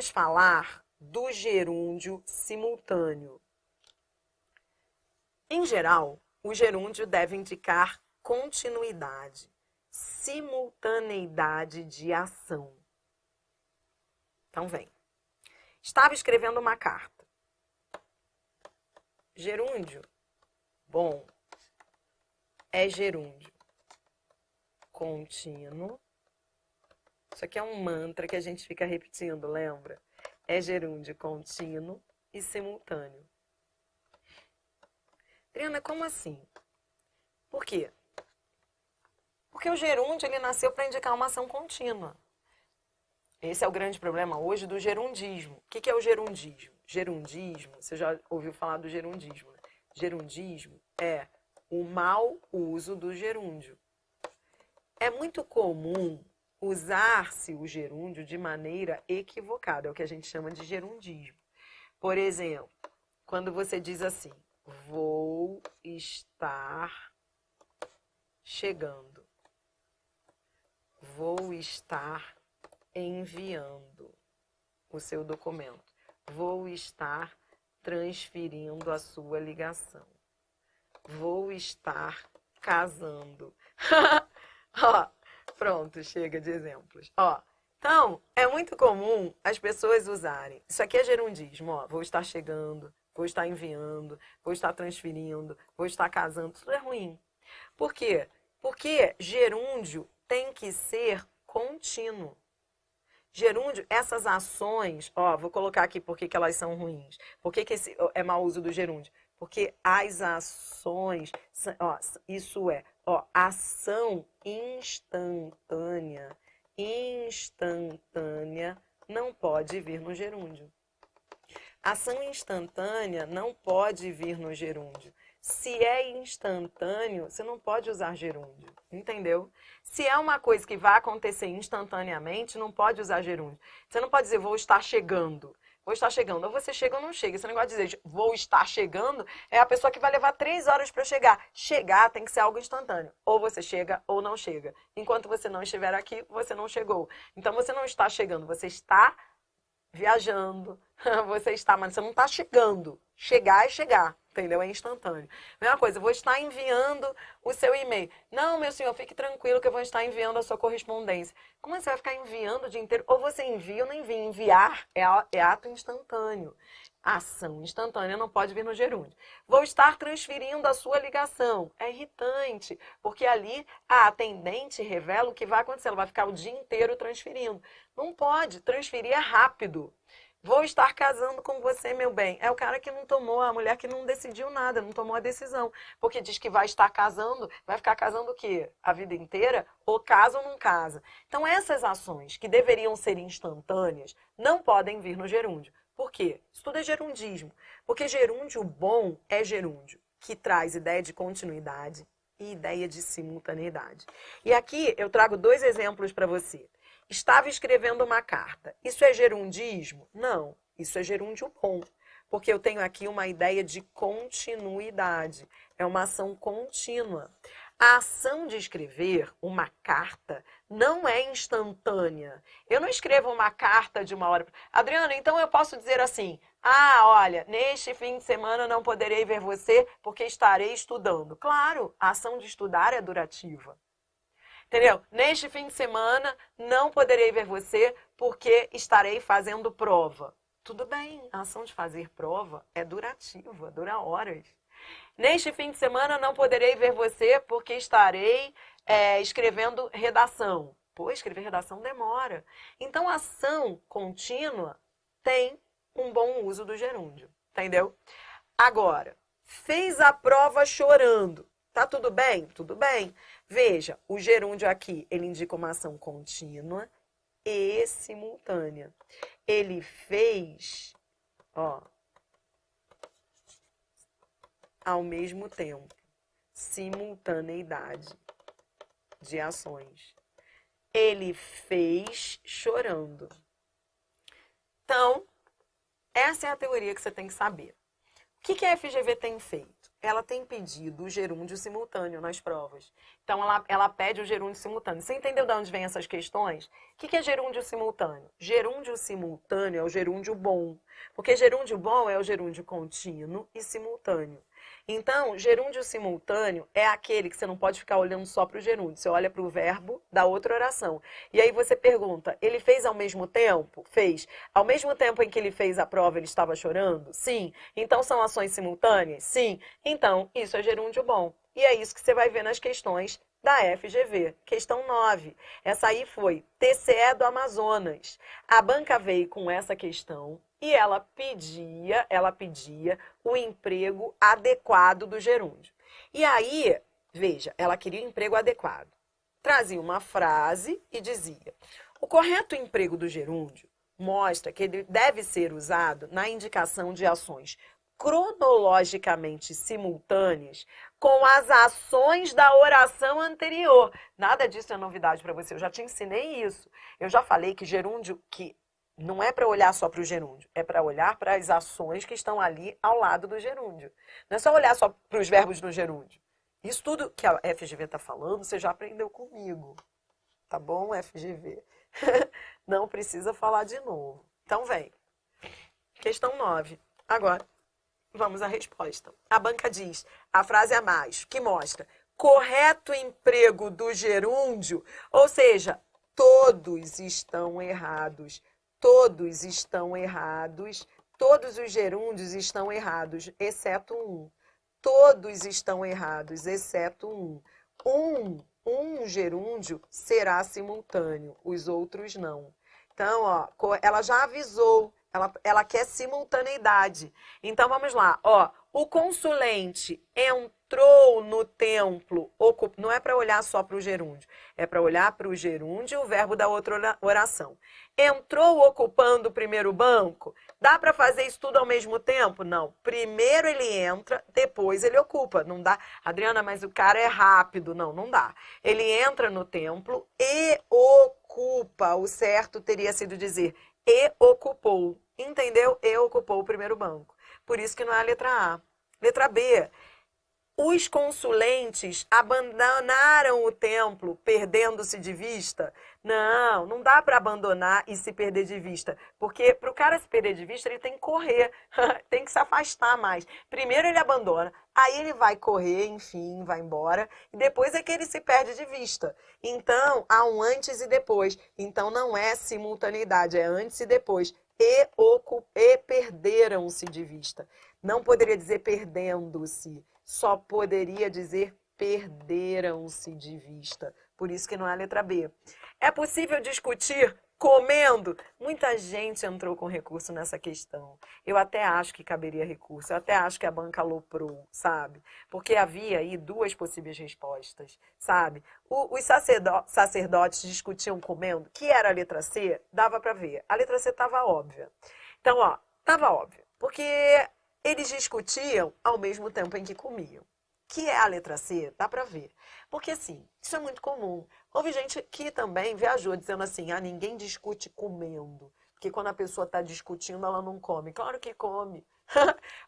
vamos falar do gerúndio simultâneo. Em geral, o gerúndio deve indicar continuidade, simultaneidade de ação. Então, vem. Estava escrevendo uma carta. Gerúndio, bom, é gerúndio contínuo. Isso aqui é um mantra que a gente fica repetindo, lembra? É gerúndio contínuo e simultâneo. Adriana, como assim? Por quê? Porque o gerúndio ele nasceu para indicar uma ação contínua. Esse é o grande problema hoje do gerundismo. O que é o gerundismo? Gerundismo, você já ouviu falar do gerundismo, né? Gerundismo é o mau uso do gerúndio. É muito comum usar-se o gerúndio de maneira equivocada, é o que a gente chama de gerundismo. Por exemplo, quando você diz assim, vou estar chegando, vou estar enviando o seu documento, vou estar transferindo a sua ligação, vou estar casando. Ó, pronto, chega de exemplos. Ó, então, é muito comum as pessoas usarem. Isso aqui é gerundismo, ó. Vou estar chegando, vou estar enviando, vou estar transferindo, vou estar casando. Tudo é ruim. Por quê? Porque gerúndio tem que ser contínuo. Gerúndio, essas ações, ó, vou colocar aqui por que elas são ruins. Por que esse é mau uso do gerúndio? Porque as ações, ó, isso é, ó, ação instantânea não pode vir no gerúndio. Ação instantânea não pode vir no gerúndio. Se é instantâneo, você não pode usar gerúndio, entendeu? Se é uma coisa que vai acontecer instantaneamente, não pode usar gerúndio. Você não pode dizer, vou estar chegando. Vou estar chegando. Ou você chega ou não chega. Esse negócio de dizer, vou estar chegando, é a pessoa que vai levar 3 horas para chegar. Chegar tem que ser algo instantâneo. Ou você chega ou não chega. Enquanto você não estiver aqui, você não chegou. Então, você não está chegando, você está viajando. Você está, mas você não está chegando. Chegar é chegar. Entendeu? É instantâneo. Mesma coisa, eu vou estar enviando o seu e-mail. Não, meu senhor, fique tranquilo que eu vou estar enviando a sua correspondência. Como você vai ficar enviando o dia inteiro? Ou você envia ou não envia. Enviar é ato instantâneo. Ação instantânea não pode vir no gerúndio. Vou estar transferindo a sua ligação. É irritante, porque ali a atendente revela o que vai acontecer. Ela vai ficar o dia inteiro transferindo. Não pode, transferir é rápido. Vou estar casando com você, meu bem. É o cara que não tomou, a mulher que não decidiu nada, não tomou a decisão. Porque diz que vai estar casando, vai ficar casando o quê? A vida inteira? Ou casa ou não casa? Então, essas ações que deveriam ser instantâneas não podem vir no gerúndio. Por quê? Isso tudo é gerundismo. Porque gerúndio bom é gerúndio, que traz ideia de continuidade e ideia de simultaneidade. E aqui eu trago 2 exemplos para você. Estava escrevendo uma carta. Isso é gerundismo? Não, isso é gerúndio bom. Porque eu tenho aqui uma ideia de continuidade. É uma ação contínua. A ação de escrever uma carta não é instantânea. Eu não escrevo uma carta de uma hora. Adriana, então eu posso dizer assim, olha, neste fim de semana não poderei ver você porque estarei estudando. Claro, a ação de estudar é durativa. Entendeu? Neste fim de semana, não poderei ver você porque estarei fazendo prova. Tudo bem, a ação de fazer prova é durativa, dura horas. Neste fim de semana, não poderei ver você porque estarei escrevendo redação. Pô, escrever redação demora. Então, a ação contínua tem um bom uso do gerúndio, entendeu? Agora, fez a prova chorando. Tá tudo bem? Tudo bem. Veja, o gerúndio aqui, ele indica uma ação contínua e simultânea. Ele fez, ó, ao mesmo tempo, simultaneidade de ações. Ele fez chorando. Então, essa é a teoria que você tem que saber. O que a FGV tem feito? ela tem pedido o gerúndio simultâneo nas provas. Então, ela pede o gerúndio simultâneo. Você entendeu de onde vem essas questões? O que é gerúndio simultâneo? Gerúndio simultâneo é o gerúndio bom. Porque gerúndio bom é o gerúndio contínuo e simultâneo. Então, gerúndio simultâneo é aquele que você não pode ficar olhando só para o gerúndio. Você olha para o verbo da outra oração. E aí você pergunta, ele fez ao mesmo tempo? Fez. Ao mesmo tempo em que ele fez a prova, ele estava chorando? Sim. Então, são ações simultâneas? Sim. Então, isso é gerúndio bom. E é isso que você vai ver nas questões da FGV. Questão 9. Essa aí foi TCE do Amazonas. A banca veio com essa questão e ela pedia o emprego adequado do gerúndio. E aí, veja, ela queria o emprego adequado. Trazia uma frase e dizia: o correto emprego do gerúndio mostra que ele deve ser usado na indicação de ações cronologicamente simultâneas com as ações da oração anterior. Nada disso é novidade para você, eu já te ensinei isso. Eu já falei que gerúndio, que não é para olhar só para o gerúndio, é para olhar para as ações que estão ali ao lado do gerúndio. Não é só olhar só para os verbos no gerúndio. Isso tudo que a FGV está falando, você já aprendeu comigo. Tá bom, FGV? Não precisa falar de novo. Então, vem. Questão 9. Agora, vamos à resposta. A banca diz, a frase a mais, que mostra correto emprego do gerúndio, ou seja, todos estão errados. Todos estão errados. Todos os gerúndios estão errados, exceto um. Todos estão errados, exceto um. Um gerúndio será simultâneo, os outros não. Então, ó, ela já avisou, ela quer simultaneidade. Então, vamos lá, ó. O consulente entrou no templo, não é para olhar só para o gerúndio, é para olhar para o gerúndio e o verbo da outra oração. Entrou ocupando o primeiro banco? Dá para fazer isso tudo ao mesmo tempo? Não. Primeiro ele entra, depois ele ocupa. Não dá. Adriana, mas o cara é rápido. Não, não dá. Ele entra no templo e ocupa. O certo teria sido dizer e ocupou. Entendeu? E ocupou o primeiro banco. Por isso que não é a letra A. Letra B. Os consulentes abandonaram o templo, perdendo-se de vista? Não, não dá para abandonar e se perder de vista. Porque para o cara se perder de vista, ele tem que correr, tem que se afastar mais. Primeiro ele abandona, aí ele vai correr, enfim, vai embora. E depois é que ele se perde de vista. Então, há um antes e depois. Então, não é simultaneidade, é antes e depois. E perderam-se de vista. Não poderia dizer perdendo-se. Só poderia dizer perderam-se de vista. Por isso que não é a letra B. É possível discutir comendo? Muita gente entrou com recurso nessa questão. Eu até acho que caberia recurso. Eu até acho que a banca aloprou, sabe? Porque havia aí duas possíveis respostas, sabe? Os sacerdotes discutiam comendo, que era a letra C, dava para ver. A letra C estava óbvia. Então, ó, estava óbvia. Porque eles discutiam ao mesmo tempo em que comiam. Que é a letra C, dá pra ver. Porque assim, isso é muito comum. Houve gente que também viajou dizendo assim, ninguém discute comendo. Porque quando a pessoa está discutindo, ela não come. Claro que come.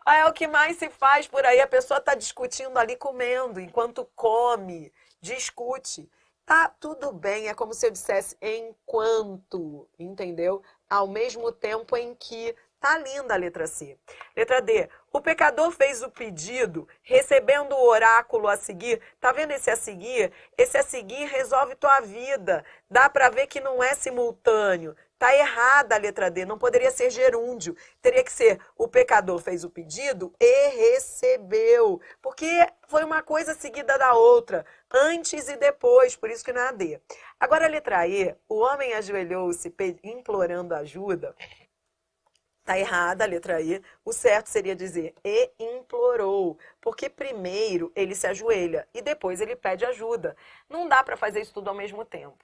É o que mais se faz por aí. A pessoa está discutindo ali comendo, enquanto come, discute. Tá tudo bem, é como se eu dissesse enquanto, entendeu? Ao mesmo tempo em que. Tá linda a letra C. Letra D. O pecador fez o pedido, recebendo o oráculo a seguir. Tá vendo esse a seguir? Esse a seguir resolve tua vida. Dá para ver que não é simultâneo. Tá errada a letra D. Não poderia ser gerúndio. Teria que ser o pecador fez o pedido e recebeu. Porque foi uma coisa seguida da outra. Antes e depois. Por isso que não é a D. Agora a letra E. O homem ajoelhou-se implorando ajuda. Tá errada a letra E. O certo seria dizer e implorou. Porque primeiro ele se ajoelha e depois ele pede ajuda. Não dá para fazer isso tudo ao mesmo tempo.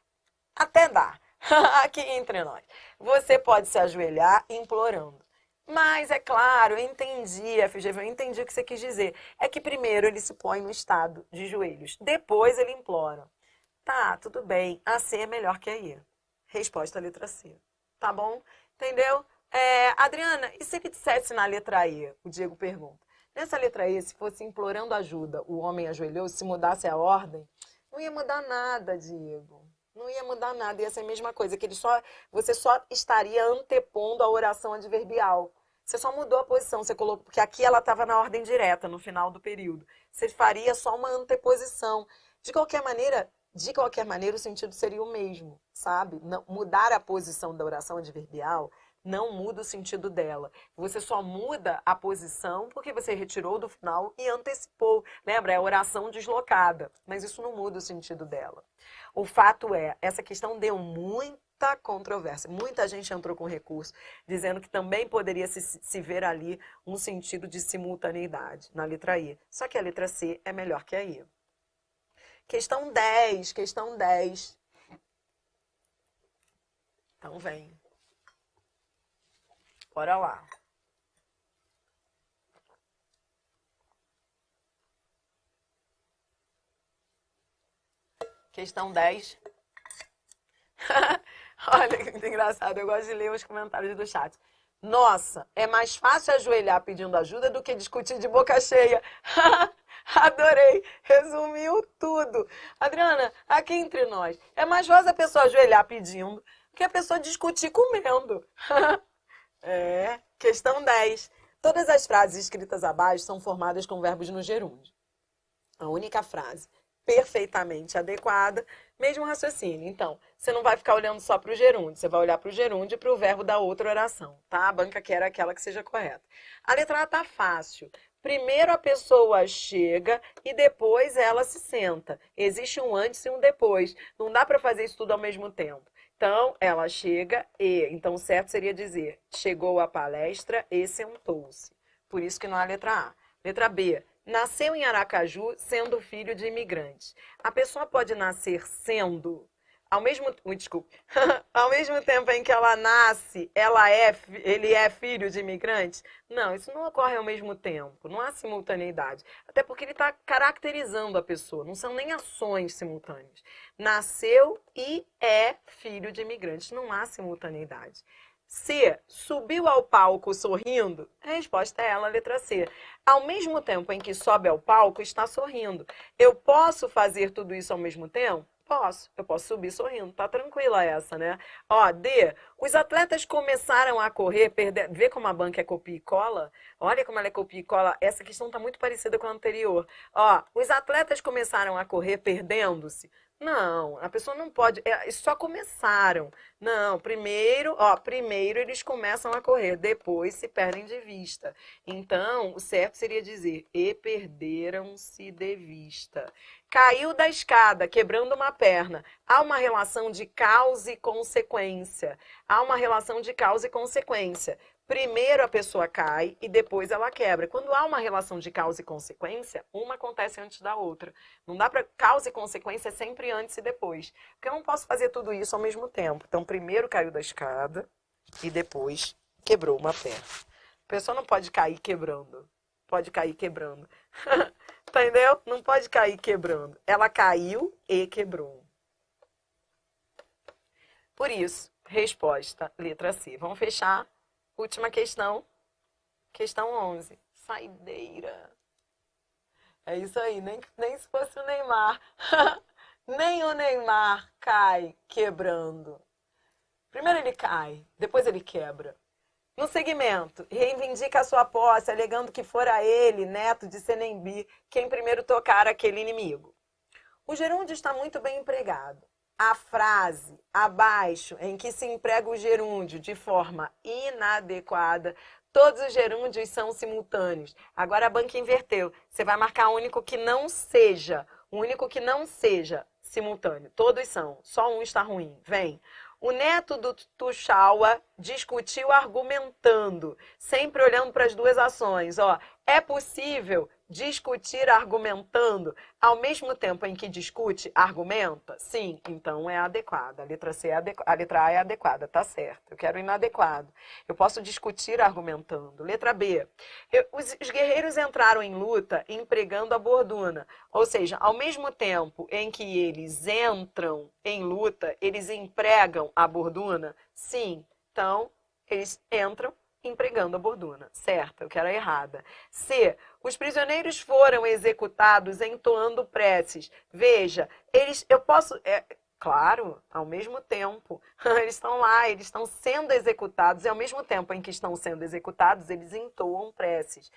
Até dá. Aqui entre nós. Você pode se ajoelhar implorando. Mas, é claro, eu entendi, FGV, eu entendi o que você quis dizer. É que primeiro ele se põe no estado de joelhos. Depois ele implora. Tá, tudo bem. A C é melhor que a I. Resposta letra C. Tá bom? Entendeu? Adriana, e se ele dissesse na letra E? O Diego pergunta. Nessa letra E, se fosse implorando ajuda, o homem ajoelhou, se mudasse a ordem, não ia mudar nada, Diego. Não ia mudar nada, ia ser a mesma coisa, que você só estaria antepondo a oração adverbial. Você só mudou a posição, você colocou, porque aqui ela estava na ordem direta, no final do período. Você faria só uma anteposição. De qualquer maneira, o sentido seria o mesmo, sabe? Não, mudar a posição da oração adverbial não muda o sentido dela. Você só muda a posição porque você retirou do final e antecipou. Lembra? É a oração deslocada. Mas isso não muda o sentido dela. O fato é, essa questão deu muita controvérsia. Muita gente entrou com recurso, dizendo que também poderia se ver ali um sentido de simultaneidade na letra I. Só que a letra C é melhor que a I. Questão 10. Então vem. Bora lá. Questão 10. Olha que engraçado, eu gosto de ler os comentários do chat. Nossa, é mais fácil ajoelhar pedindo ajuda do que discutir de boca cheia. Adorei, resumiu tudo. Adriana, aqui entre nós, é mais fácil a pessoa ajoelhar pedindo do que a pessoa discutir comendo. Questão 10. Todas as frases escritas abaixo são formadas com verbos no gerúndio. A única frase perfeitamente adequada, mesmo raciocínio. Então, você não vai ficar olhando só para o gerúndio, você vai olhar para o gerúndio e para o verbo da outra oração, tá? A banca quer aquela que seja correta. A letra A tá fácil. Primeiro a pessoa chega e depois ela se senta. Existe um antes e um depois. Não dá para fazer isso tudo ao mesmo tempo. Então, ela chega e... Então, o certo seria dizer, chegou à palestra e sentou-se. Por isso que não há letra A. Letra B. Nasceu em Aracaju sendo filho de imigrantes. A pessoa pode nascer sendo... Ao mesmo tempo em que ela nasce, ele é filho de imigrantes? Não, isso não ocorre ao mesmo tempo. Não há simultaneidade. Até porque ele está caracterizando a pessoa. Não são nem ações simultâneas. Nasceu e é filho de imigrantes. Não há simultaneidade. C. Subiu ao palco sorrindo? A resposta é ela, letra C. Ao mesmo tempo em que sobe ao palco, está sorrindo. Eu posso fazer tudo isso ao mesmo tempo? Posso. Eu posso subir sorrindo. Tá tranquila essa, né? Ó, D. Os atletas começaram a correr, vê como a banca é copia e cola? Olha como ela é copia e cola. Essa questão tá muito parecida com a anterior. Ó, os atletas começaram a correr perdendo-se? Não, a pessoa não pode, só começaram. Não, primeiro eles começam a correr, depois se perdem de vista. Então, o certo seria dizer, e perderam-se de vista. Caiu da escada, quebrando uma perna. Há uma relação de causa e consequência. Há uma relação de causa e consequência. Primeiro a pessoa cai e depois ela quebra. Quando há uma relação de causa e consequência, uma acontece antes da outra. Não dá para causa e consequência é sempre antes e depois. Porque eu não posso fazer tudo isso ao mesmo tempo. Então, primeiro caiu da escada e depois quebrou uma perna. A pessoa não pode cair quebrando. Pode cair quebrando. Entendeu? Não pode cair quebrando. Ela caiu e quebrou. Por isso, resposta, letra C. Vamos fechar. Última questão. Questão 11. Saideira. É isso aí. Nem se fosse o Neymar. Nem o Neymar cai quebrando. Primeiro ele cai, depois ele quebra. No segmento, reivindica a sua posse, alegando que fora ele, neto de Senembi, quem primeiro tocara aquele inimigo. O gerúndio está muito bem empregado. A frase abaixo, em que se emprega o gerúndio de forma inadequada, todos os gerúndios são simultâneos. Agora a banca inverteu. Você vai marcar o único que não seja simultâneo. Todos são, só um está ruim. Vem. O neto do Tuxaua discutiu argumentando, sempre olhando para as duas ações. Ó, é possível discutir argumentando ao mesmo tempo em que discute, argumenta? Sim, então é adequada. A letra C a letra A é adequada, tá certo. Eu quero inadequado. Eu posso discutir argumentando. Letra B. Os guerreiros entraram em luta empregando a borduna. Ou seja, ao mesmo tempo em que eles entram em luta, eles empregam a borduna? Sim. Então, eles entram empregando a borduna. Certa, eu quero a errada. C. Os prisioneiros foram executados entoando preces. Veja, eu posso... Claro, ao mesmo tempo, eles estão lá, eles estão sendo executados, e ao mesmo tempo em que estão sendo executados, eles entoam preces.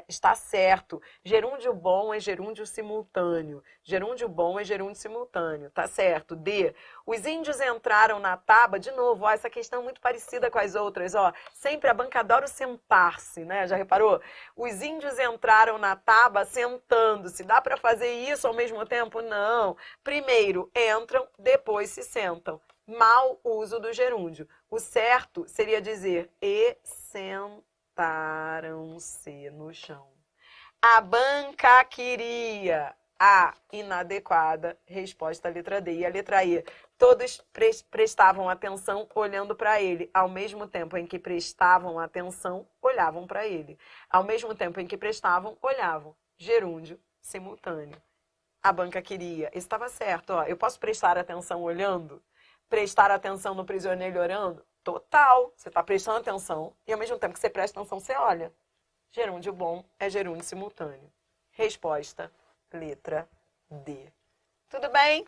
Está certo. Gerúndio bom é gerúndio simultâneo. Gerúndio bom é gerúndio simultâneo. Tá certo. D. Os índios entraram na taba, de novo, essa questão é muito parecida com as outras, sempre a banca adora sentar-se, né? Já reparou? Os índios entraram na taba sentando-se. Dá para fazer isso ao mesmo tempo? Não. Primeiro entram, depois se sentam. Mau uso do gerúndio. O certo seria dizer e sentaram-se no chão. A banca queria. A, inadequada. Resposta à letra D. E a letra E. Todos prestavam atenção olhando para ele. Ao mesmo tempo em que prestavam atenção, olhavam para ele. Ao mesmo tempo em que prestavam, olhavam. Gerúndio simultâneo. A banca queria. Isso estava certo. Eu posso prestar atenção olhando? Prestar atenção no prisioneiro orando? Total. Você está prestando atenção e ao mesmo tempo que você presta atenção, você olha. Gerúndio bom é gerúndio simultâneo. Resposta, letra D. Tudo bem?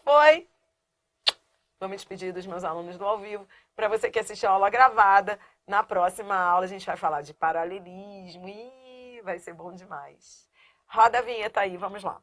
Foi? Vou me despedir dos meus alunos do ao vivo. Para você que assistiu a aula gravada, na próxima aula a gente vai falar de paralelismo. Vai ser bom demais. Roda a vinheta aí, vamos lá.